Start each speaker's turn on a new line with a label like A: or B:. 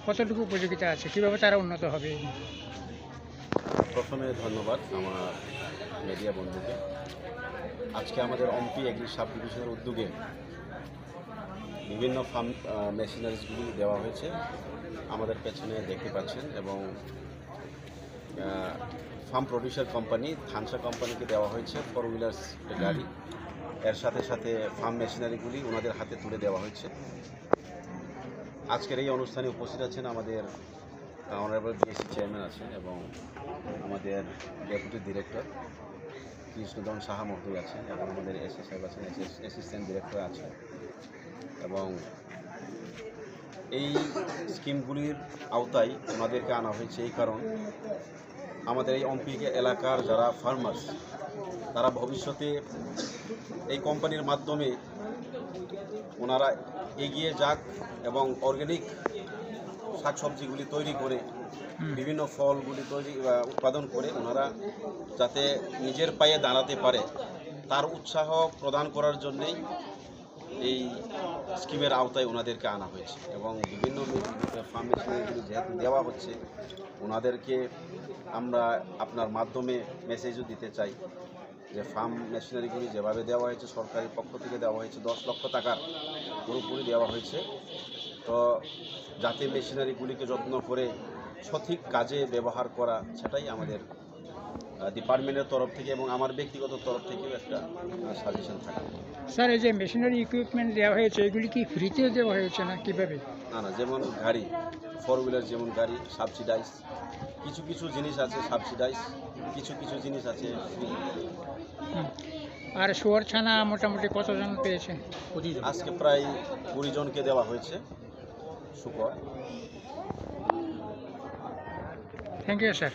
A: কতটুকু উপযোগিতা আছে, কীভাবে তারা উন্নত হবে?
B: প্রথমে ধন্যবাদ আমার মিডিয়া বন্ধুকে। আজকে আমাদের অম্পি এগ্রি সাব ডিভিশনের উদ্যোগে বিভিন্ন ফার্ম মেশিনারিজগুলি দেওয়া হয়েছে, আমাদের পেছনে দেখতে পাচ্ছেন, এবং ফার্ম প্রডিউসার কোম্পানি থানসা কোম্পানিকে দেওয়া হয়েছে 4 হুইলার্স গাড়ি। এর সাথে সাথে ফার্ম মেশিনারিগুলি ওনাদের হাতে তুলে দেওয়া হয়েছে। আজকের এই অনুষ্ঠানে উপস্থিত আছেন আমাদের অনারেবল বিএসসি চেয়ারম্যান আছেন, এবং আমাদের ডেপুটি ডিরেক্টর কৃষ্ণধন সাহা মহোদয় আছেন, এবং আমাদের এসএ সাহেব আছেন, অ্যাসিস্ট্যান্ট ডিরেক্টর আছেন। এবং এই স্কিমগুলির আওতায় ওনাদেরকে আনা হয়েছে এই কারণ, আমাদের এই অম্পি এলাকার যারা ফার্মার্স তারা ভবিষ্যতে এই কোম্পানির মাধ্যমে ওনারা এগিয়ে যাক এবং অর্গ্যানিক শাকসবজিগুলি তৈরি করে বিভিন্ন ফলগুলি উৎপাদন করে ওনারা যাতে নিজের পায়ে দাঁড়াতে পারে তার উৎসাহ প্রদান করার জন্যেই এই স্কিমের আওতায় ওনাদেরকে আনা হয়েছে। এবং বিভিন্ন ফার্ম মেশিনারিগুলি যেহেতু দেওয়া হচ্ছে, ওনাদেরকে আমরা আপনার মাধ্যমে মেসেজও দিতে চাই যে ফার্ম মেশিনারিগুলি যেভাবে দেওয়া হয়েছে, সরকারি পক্ষ থেকে দেওয়া হয়েছে 10 লক্ষ টাকার পুরোপুরি দেওয়া হয়েছে, তো যাতে মেশিনারিগুলিকে যত্ন করে সঠিক কাজে ব্যবহার করা, সেটাই আমাদের ডিপার্টমেন্টের তরফ থেকে এবং আমার ব্যক্তিগত তরফ থেকেও একটা সাজেশন থাকে।
A: স্যার, এই যে মেশিনারি ইকুইপমেন্ট দেওয়া হয়েছে, এগুলি কি ফ্রিতে দেওয়া হয়েছে না কীভাবে?
B: না, যেমন গাড়ি 4 হুইলার, যেমন গাড়ি সাবসিডাইজ, কিছু কিছু জিনিস আছে সাবসিডাইজ, কিছু কিছু জিনিস আছে ফ্রি।
A: আর শুয়োর ছানা মোটামুটি কতজন পেয়েছে?
B: আজকে প্রায় 20 জনকে দেওয়া হয়েছে শুকর।
A: Thank you sir.